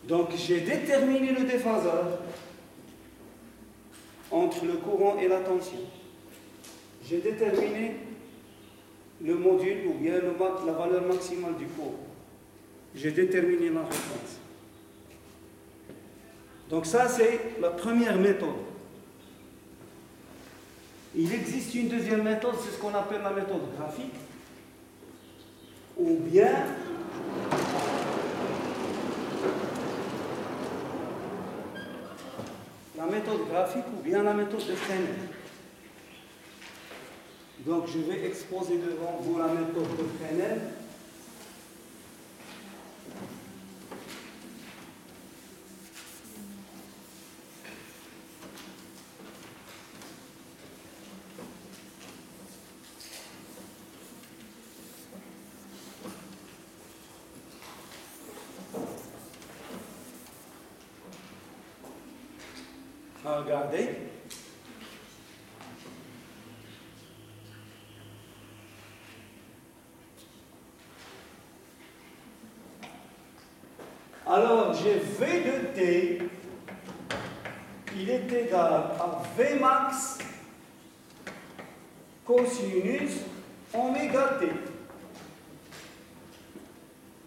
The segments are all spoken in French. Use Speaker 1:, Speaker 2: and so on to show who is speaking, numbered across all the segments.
Speaker 1: Donc j'ai déterminé le déphaseur entre le courant et la tension. J'ai déterminé le module ou bien la valeur maximale du courant. J'ai déterminé la réponse. Donc ça, c'est la première méthode. Il existe une deuxième méthode, c'est ce qu'on appelle la méthode graphique, ou bien la méthode graphique ou bien la méthode de Fresnel. Donc je vais exposer devant vous la méthode de Fresnel. Regardez. Alors, j'ai V de T, il est égal à V max cosinus oméga T.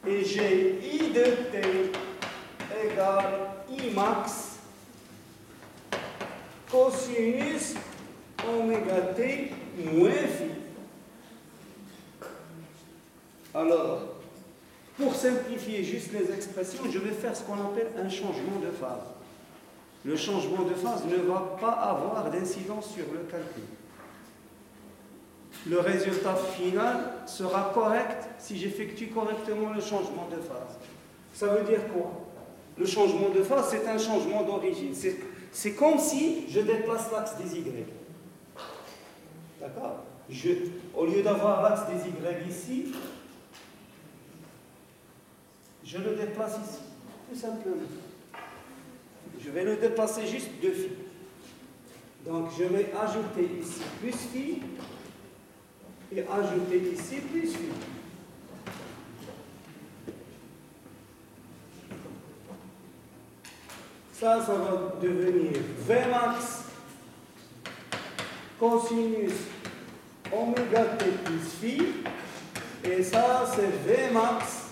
Speaker 1: Et j'ai I de T égale I max cosinus oméga T moins phi. Alors, pour simplifier juste les expressions, je vais faire ce qu'on appelle un changement de phase. Le changement de phase ne va pas avoir d'incidence sur le calcul. Le résultat final sera correct si j'effectue correctement le changement de phase. Ça veut dire quoi? Le changement de phase, c'est un changement d'origine. C'est comme si je déplace l'axe des Y. D'accord? Au lieu d'avoir l'axe des Y ici, je le déplace ici, tout simplement. Je vais le déplacer juste de phi. Donc je vais ajouter ici plus phi et ajouter ici plus phi. Ça va devenir V max cosinus oméga T plus phi. Et ça, c'est V max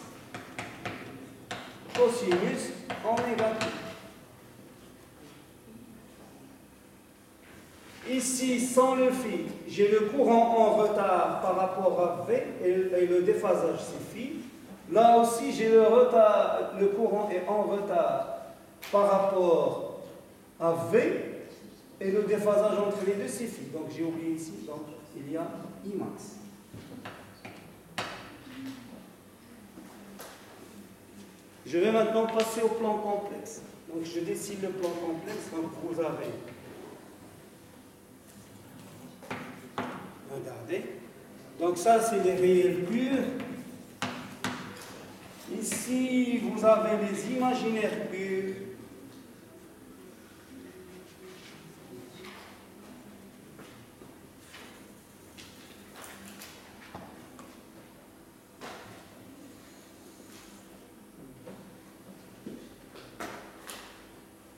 Speaker 1: cosinus oméga T. Ici, sans le phi, j'ai le courant en retard par rapport à V et le déphasage, c'est phi. Là aussi, j'ai le courant est en retard par rapport à V et le déphasage entre les deux, c'est phi. Donc, j'ai oublié ici, donc il y a I max. Je vais maintenant passer au plan complexe. Donc, je dessine le plan complexe. Donc, vous avez... Regardez. Donc ça, c'est les réels purs. Ici, vous avez les imaginaires purs.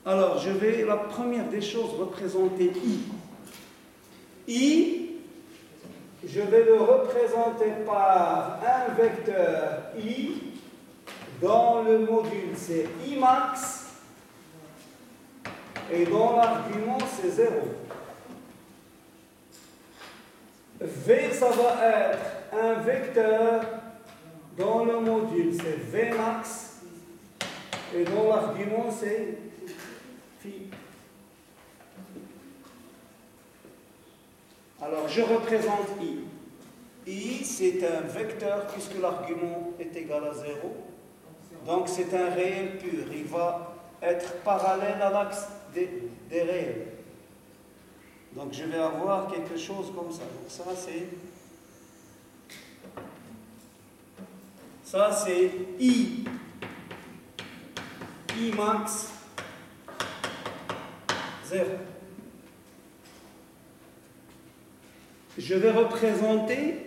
Speaker 1: Alors, je vais, la première des choses, représenter I. I, je vais le représenter par un vecteur I dans le module, c'est I max, et dans l'argument, c'est 0. V, ça va être un vecteur dans le module, c'est V max, et dans l'argument, c'est phi. Alors, je représente I. I, c'est un vecteur puisque l'argument est égal à 0. Donc, c'est un réel pur. Il va être parallèle à l'axe des réels. Donc, je vais avoir quelque chose comme ça. Donc, ça, c'est I. I max 0. Je vais représenter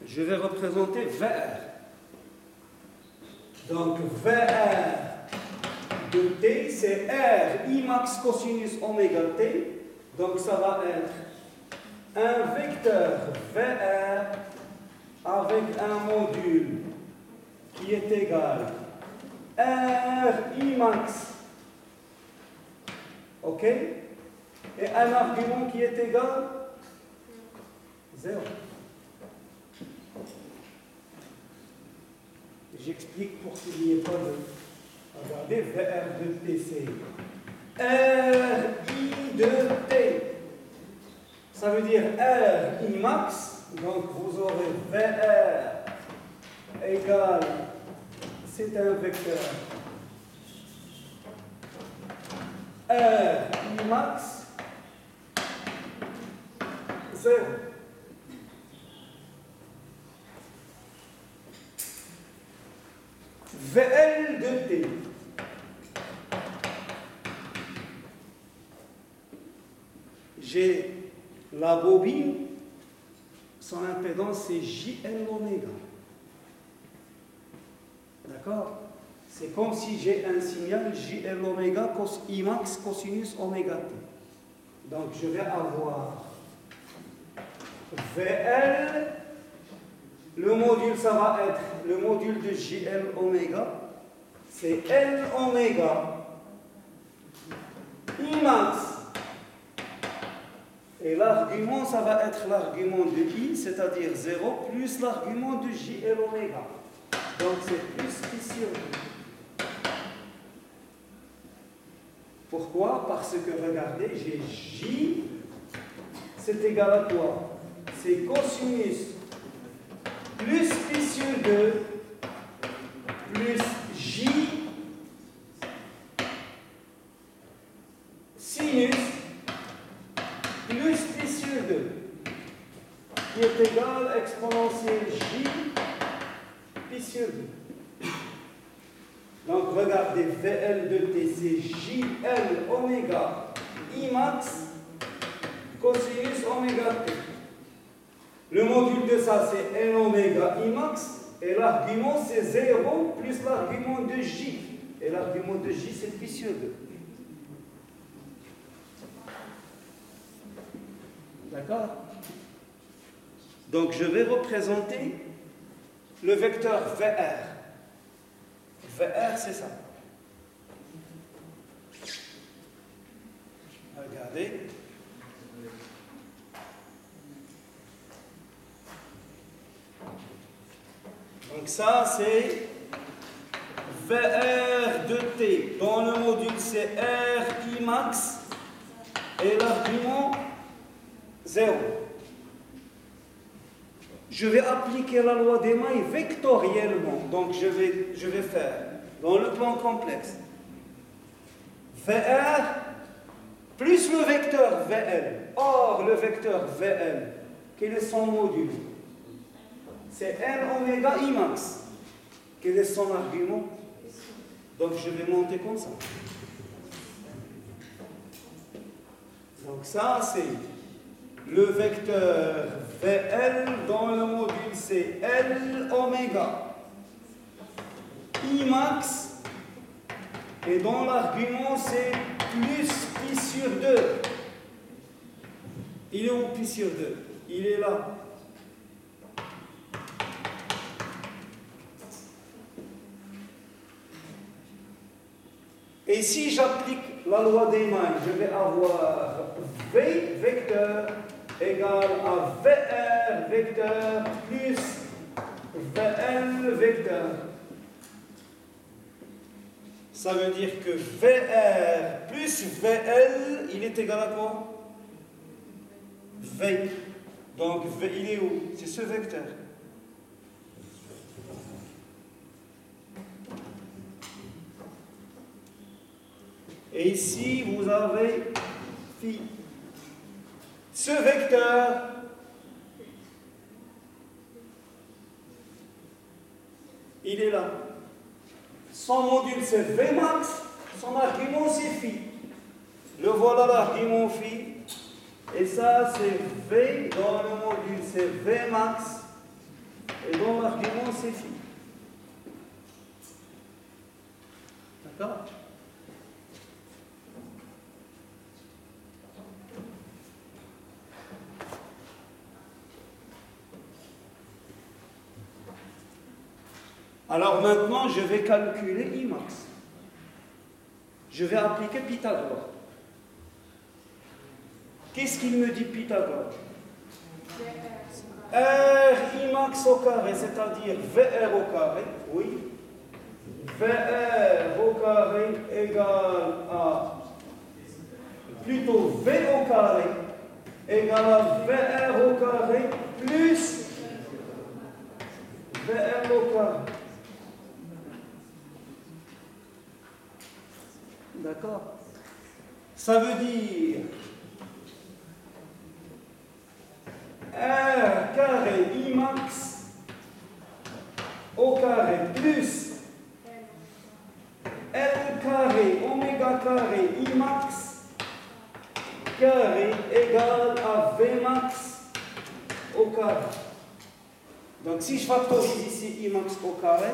Speaker 1: je vais représenter VR. Donc VR de t, c'est R I max cosinus oméga t. Donc ça va être un vecteur VR avec un module qui est égal R I max, ok, et un argument qui est égal 0. J'explique pour qu'il n'y ait pas de... Regardez, VR de t, c'est R I de t. Ça veut dire R I max, donc vous aurez VR égale, c'est un vecteur R I max 0. VL de t. J'ai la bobine, son impédance c'est JL oméga. D'accord? C'est comme si j'ai un signal JL oméga cos I max cosinus oméga t. Donc je vais avoir VL, le module ça va être le module de JL oméga, c'est L oméga I max. Et l'argument, ça va être l'argument de I, c'est-à-dire 0, plus l'argument de JL oméga. Donc c'est plus I sur 2. Pourquoi? Parce que, regardez, j'ai J, c'est égal à quoi? C'est cosinus plus pi sur 2 plus J sinus plus pi sur 2 qui est égal à exponentielle J pi sur 2. Donc regardez, VL de t c'est JL oméga I max cosinus oméga t. Le module de ça c'est N oméga I max et l'argument c'est 0 plus l'argument de J. Et l'argument de J c'est pi sur 2. D'accord? Donc je vais représenter le vecteur VR. VR c'est ça. Regardez. Donc ça c'est VR de t. Dans le module c'est R I max et l'argument 0. Je vais appliquer la loi des mailles vectoriellement. Donc je vais faire dans le plan complexe VR plus le vecteur VL. Or le vecteur VL, quel est son module? C'est N oméga I max. Quel est son argument? Donc je vais monter comme ça. Donc ça c'est le vecteur VL dans le module c'est L oméga I max et dans l'argument c'est plus pi sur 2. Il est où pi sur 2? Il est là. Et si j'applique la loi des mailles, je vais avoir V vecteur égale à VR vecteur plus VL vecteur. Ça veut dire que VR plus VL, il est égal à quoi? V. Donc V, il est où? C'est ce vecteur. Et ici, vous avez phi. Ce vecteur, il est là. Son module, c'est V max. Son argument, c'est phi. Le voilà l'argument phi. Et ça, c'est V. Dans le module, c'est V max Et dans l'argument, c'est phi. D'accord? Alors maintenant, je vais calculer Imax. Je vais appliquer Pythagore. Qu'est-ce qu'il me dit Pythagore? R Imax au carré, c'est-à-dire VR au carré, oui. VR au carré égale à, plutôt V au carré égale à VR au carré plus VR au carré. D'accord? Ça veut dire R carré Imax au carré plus L carré oméga carré Imax carré égale à Vmax au carré. Donc si je factorise ici Imax au carré,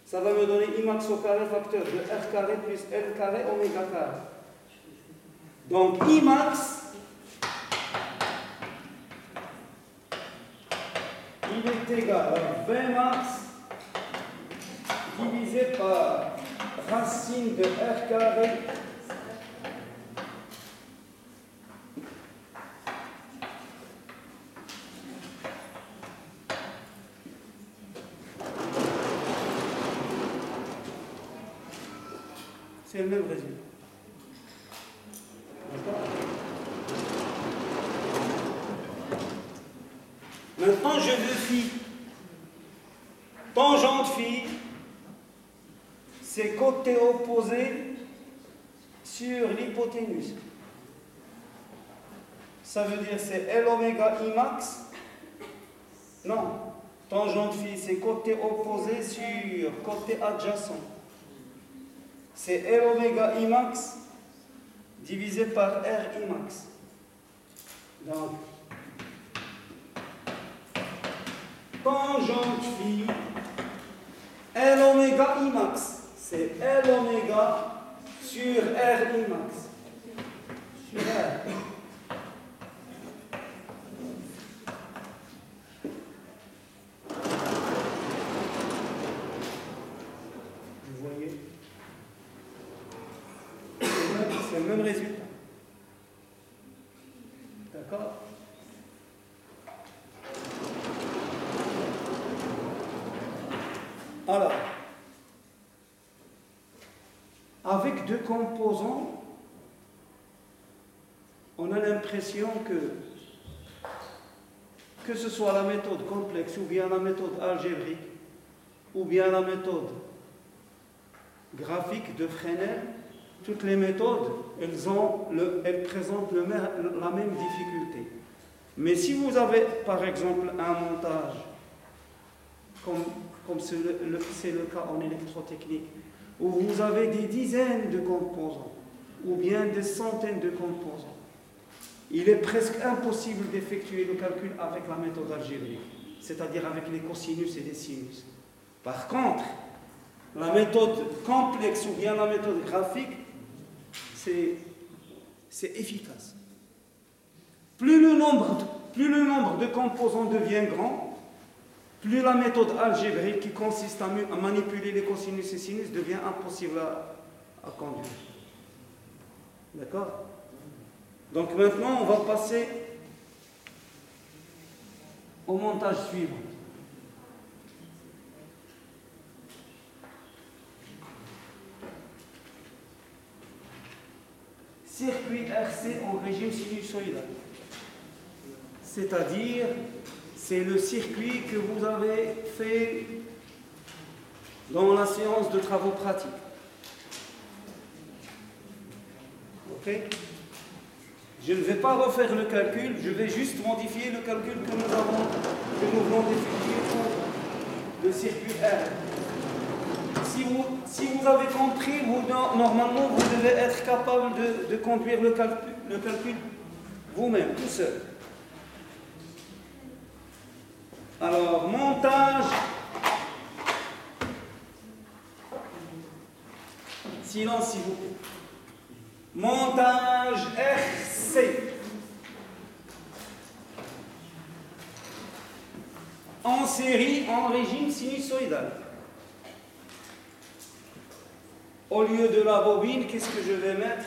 Speaker 1: ça va me donner Imax au carré facteur de R carré plus L carré oméga carré. Donc Imax, il est égal à Vmax divisé par racine de R carré c'est le même résultat. Maintenant, je veux phi. Tangente phi, c'est côté opposé sur l'hypoténuse. Ça veut dire c'est L oméga Imax. Non. Tangente phi, c'est côté opposé sur côté adjacent. C'est L oméga Imax divisé par R Imax. Donc, tangente phi, L oméga Imax, c'est L oméga sur R Imax. Sur R. Vous voyez? C'est le même résultat. D'accord? Alors, avec deux composants, on a l'impression que ce soit la méthode complexe ou bien la méthode algébrique ou bien la méthode graphique de Fresnel, toutes les méthodes, elles présentent la même difficulté. Mais si vous avez, par exemple, un montage, comme c'est le cas en électrotechnique, où vous avez des dizaines de composants, ou bien des centaines de composants, il est presque impossible d'effectuer le calcul avec la méthode algébrique, c'est-à-dire avec les cosinus et les sinus. Par contre, la méthode complexe ou bien la méthode graphique, c'est efficace. Plus le nombre de composants devient grand, plus la méthode algébrique qui consiste à manipuler les cosinus et sinus devient impossible à conduire. D'accord? Donc maintenant, on va passer au montage suivant. Circuit RC en régime sinusoïdal. C'est-à-dire, c'est le circuit que vous avez fait dans la séance de travaux pratiques. Ok? Je ne vais pas refaire le calcul, je vais juste modifier le calcul que nous venons d'effectuer pour le circuit R. Si vous avez compris, normalement, vous devez être capable de conduire le calcul vous-même, tout seul. Alors, montage. Silence, s'il vous plaît. Montage RC. En série, en régime sinusoïdal. Au lieu de la bobine, qu'est-ce que je vais mettre?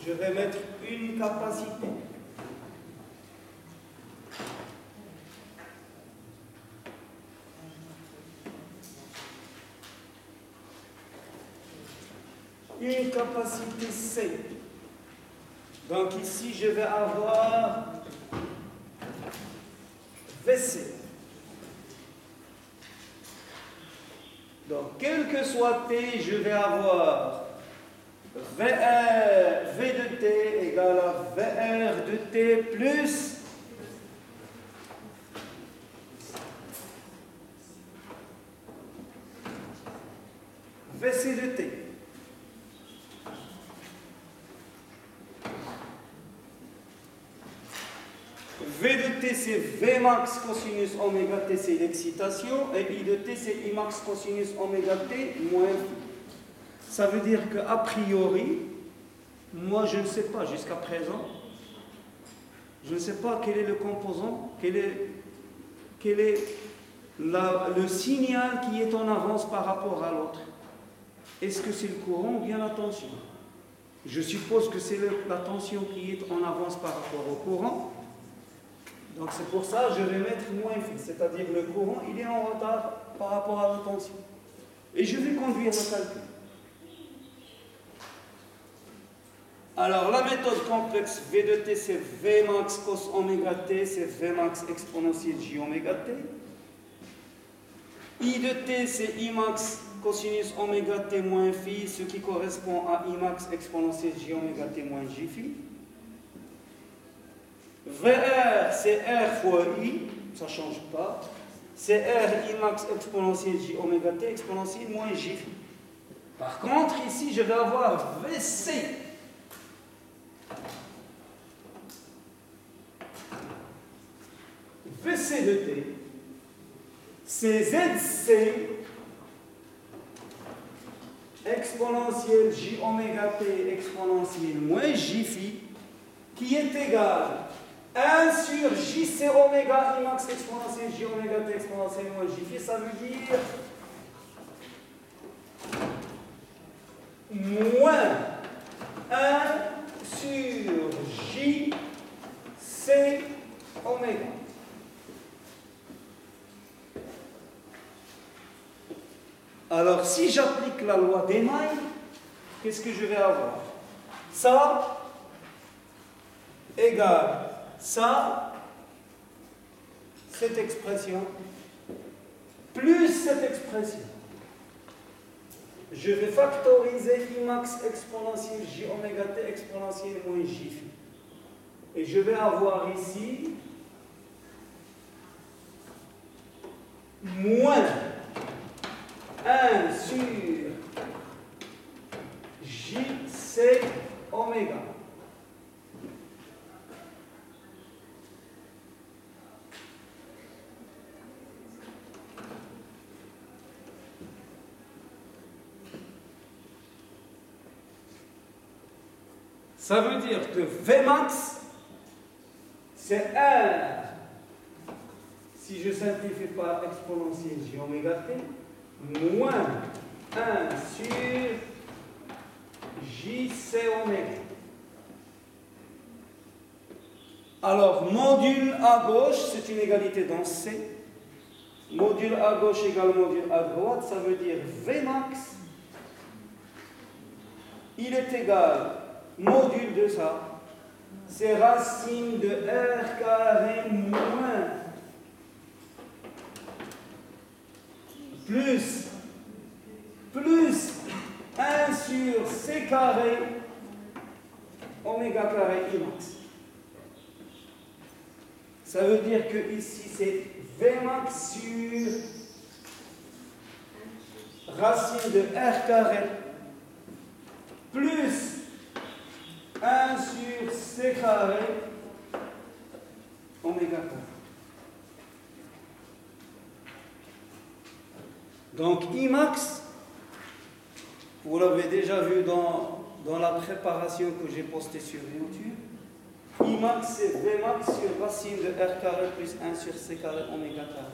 Speaker 1: Je vais mettre une capacité. Une capacité C. Donc ici, je vais avoir VC. Donc, quel que soit T, je vais avoir VR, V de T égale à VR de T plus VC de T. V de T, c'est V max cosinus oméga T, c'est l'excitation, et I de T, c'est I max cosinus oméga T moins phi. Ça veut dire qu'a priori, moi je ne sais pas jusqu'à présent, je ne sais pas quel est le composant, quel est le signal qui est en avance par rapport à l'autre. Est-ce que c'est le courant ou bien la tension? Je suppose que c'est la tension qui est en avance par rapport au courant. Donc c'est pour ça que je vais mettre moins phi, c'est-à-dire le courant, il est en retard par rapport à la tension. Et je vais conduire le calcul. Alors la méthode complexe V de T, c'est V max cos oméga T, c'est V max exponentielle J oméga T. I de T, c'est I max cosinus oméga T moins phi, ce qui correspond à I max exponentielle J oméga T moins J phi. VR, c'est R fois I, ça ne change pas. C'est R I max exponentielle J oméga T exponentielle moins J phi. Par contre, ici, je vais avoir VC. VC de T, c'est ZC exponentielle J oméga T exponentielle moins J phi qui est égal 1 sur JC oméga I max exponentielle J oméga T exponentielle moins J phi, ça veut dire moins 1 sur JC oméga. Alors, si j'applique la loi d'Emaille, qu'est-ce que je vais avoir? Ça égale ça, cette expression, plus cette expression. Je vais factoriser I max exponentielle J oméga T exponentielle moins J phi. Et je vais avoir ici moins 1 sur JC oméga. Ça veut dire que Vmax, c'est R, si je simplifie par exponentielle J oméga T, moins 1 sur JC oméga. Alors, module à gauche, c'est une égalité dans C. Module à gauche égale module à droite, ça veut dire Vmax, il est égal, module de ça, c'est racine de R carré moins plus 1 sur C carré oméga carré I max. Ça veut dire que ici c'est Vmax sur racine de R carré plus 1 sur C carré oméga k. Donc Imax, vous l'avez déjà vu dans la préparation que j'ai postée sur YouTube. Imax c'est Vmax sur racine de R carré plus 1 sur C carré oméga carré.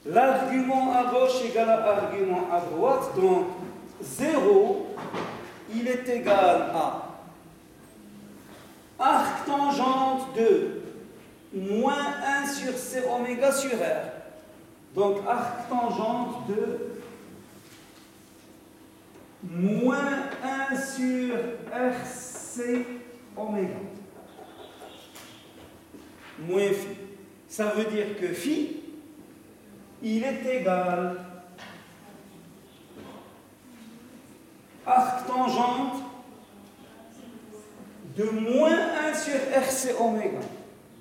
Speaker 1: L'argument à gauche égale à l'argument à droite, donc 0, il est égal à arc tangente de moins 1 sur C oméga sur R. Donc arc tangente de moins 1 sur RC oméga. Moins phi. Ça veut dire que phi, il est égal arc tangente de moins 1 sur RC oméga.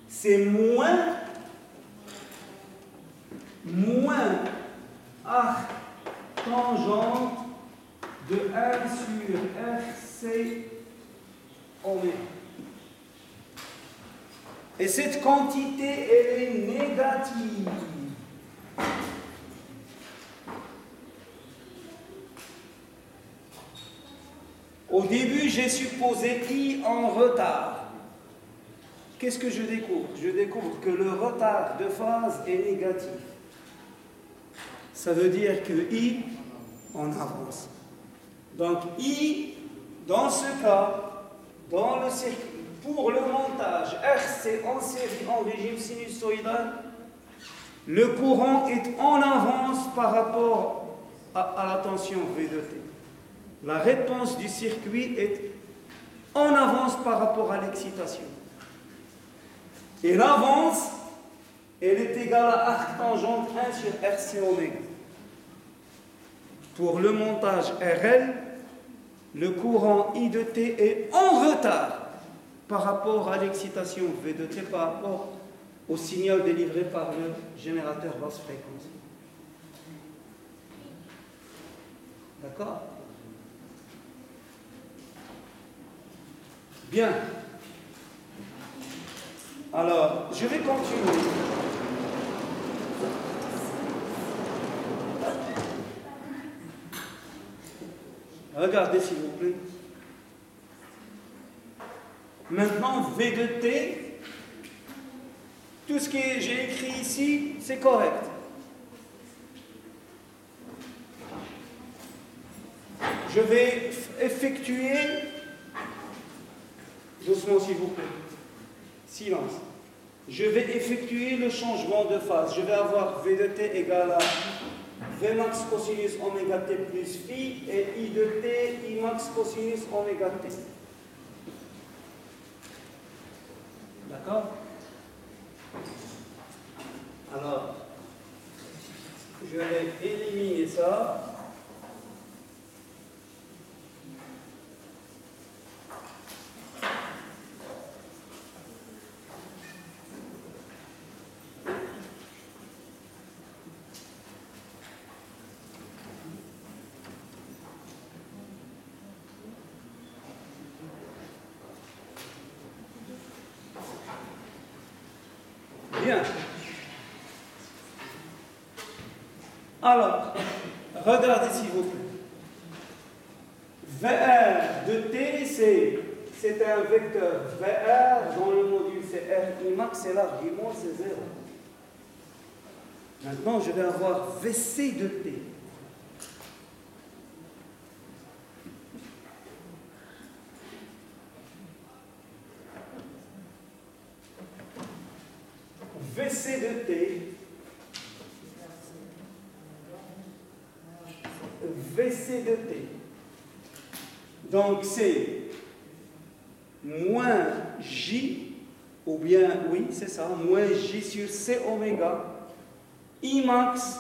Speaker 1: C'est moins arc tangente de 1 sur RC oméga. Et cette quantité, elle est négative. Au début, j'ai supposé I en retard. Qu'est-ce que je découvre? Je découvre que le retard de phase est négatif. Ça veut dire que I en avance. Donc I, dans ce cas, dans le circuit, pour le montage RC en série en régime sinusoïdal, le courant est en avance par rapport à la tension V de T. La réponse du circuit est en avance par rapport à l'excitation. Et l'avance, elle est égale à arc tangente 1 sur RC oméga. Pour le montage RL, le courant I de T est en retard par rapport à l'excitation V de T, par rapport au signal délivré par le générateur basse fréquence. D'accord? Bien. Alors, je vais continuer. Regardez s'il vous plaît. Maintenant, V de T, tout ce que j'ai écrit ici, c'est correct. Je vais effectuer, doucement s'il vous plaît, silence. Je vais effectuer le changement de phase. Je vais avoir V de T égale à Vmax cosinus oméga T plus phi et I de T, Imax cosinus oméga T. D'accord? Alors, je vais éliminer ça. Bien. Alors, regardez s'il vous plaît. VR de T, c'est un vecteur. VR dans le module, c'est R Imax, c'est l'argument, c'est 0. Maintenant, je vais avoir VC de T. VC de T, VC de T. Donc c'est moins J, ou bien, oui, c'est ça, moins J sur C oméga, Imax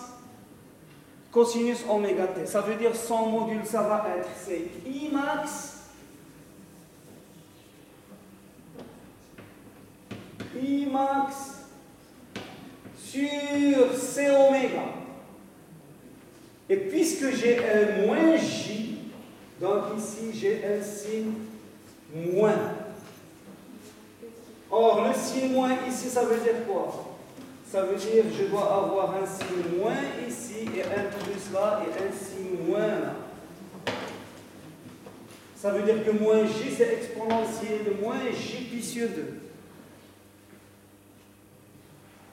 Speaker 1: cosinus oméga T. Ça veut dire son module, ça va être, c'est Imax sur C oméga. Et puisque j'ai un moins J, donc ici j'ai un signe moins. Or, le signe moins ici, ça veut dire quoi? Ça veut dire que je dois avoir un signe moins ici, et un plus là, et un signe moins là. Ça veut dire que moins j, c'est exponentiel de moins j puissance 2.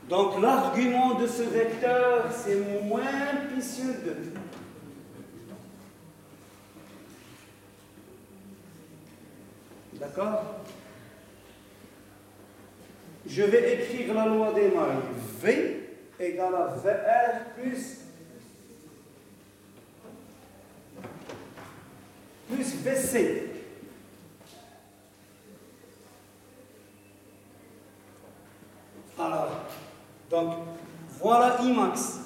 Speaker 1: Donc, l'argument de ce vecteur, c'est moins puissance 2. D'accord? Je vais écrire la loi des mailles. V égale à VR plus VC. Alors, donc, voilà Imax.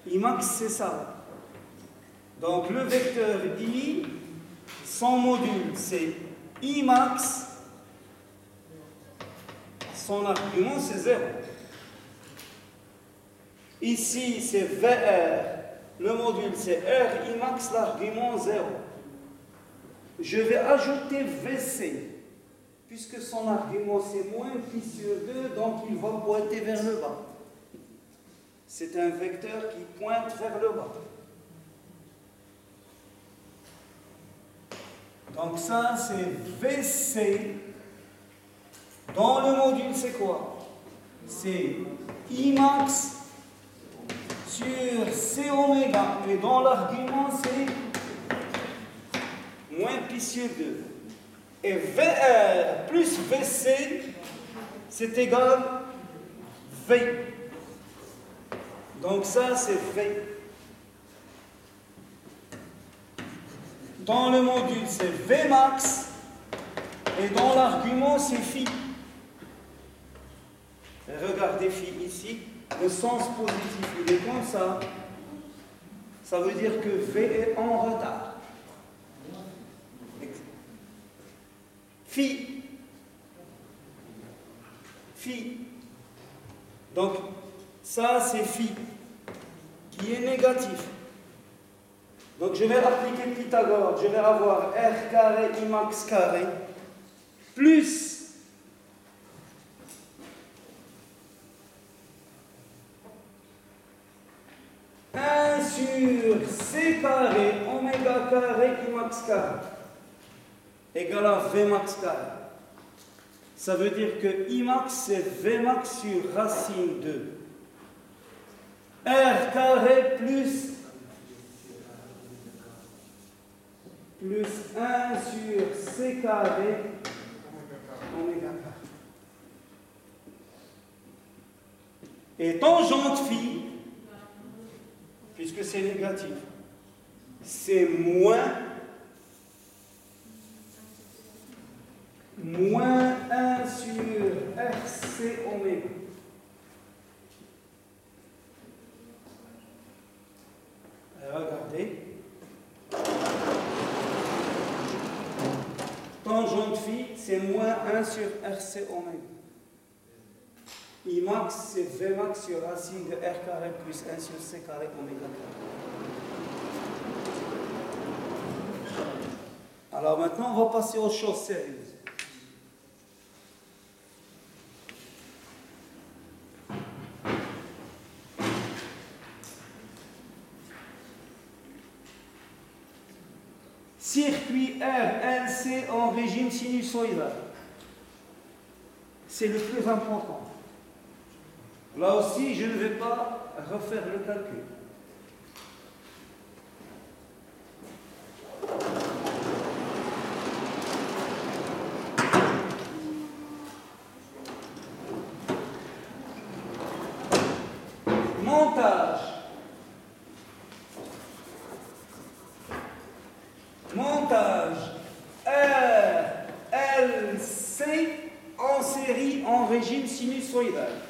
Speaker 1: Imax, c'est ça. Donc, le vecteur I, son module, c'est Imax. Son argument, c'est 0. Ici, c'est VR. Le module, c'est R Imax, l'argument 0. Je vais ajouter VC. Puisque son argument, c'est moins pi sur 2, donc il va pointer vers le bas. C'est un vecteur qui pointe vers le bas. Donc ça, c'est VC. Dans le module, c'est quoi? C'est Imax sur C oméga. Et dans l'argument, c'est moins pi sur 2. Et VR plus VC, c'est égal V. Donc ça, c'est V. Dans le module, c'est Vmax. Et dans l'argument, c'est phi. Et regardez phi ici. Le sens positif, il est comme ça. Ça veut dire que V est en retard. Phi. Phi. Donc, ça, c'est phi, qui est négatif. Donc, je vais appliquer Pythagore. Je vais avoir R carré Imax carré plus sur C carré oméga carré Imax carré égale à Vmax carré. Ça veut dire que Imax, c'est Vmax sur racine de R carré plus 1 sur C carré oméga carré. Et tangente phi, puisque c'est négatif, c'est moins 1 sur RC oméga. Regardez. Tangente phi, c'est moins 1 sur RC oméga. Imax, c'est Vmax sur racine de R carré plus 1 sur C carré oméga carré. Alors maintenant, on va passer aux choses sérieuses. Circuit RLC en régime sinusoïdal. C'est le plus important. Là aussi, je ne vais pas refaire le calcul. Montage. Montage RLC en série en régime sinusoïdal.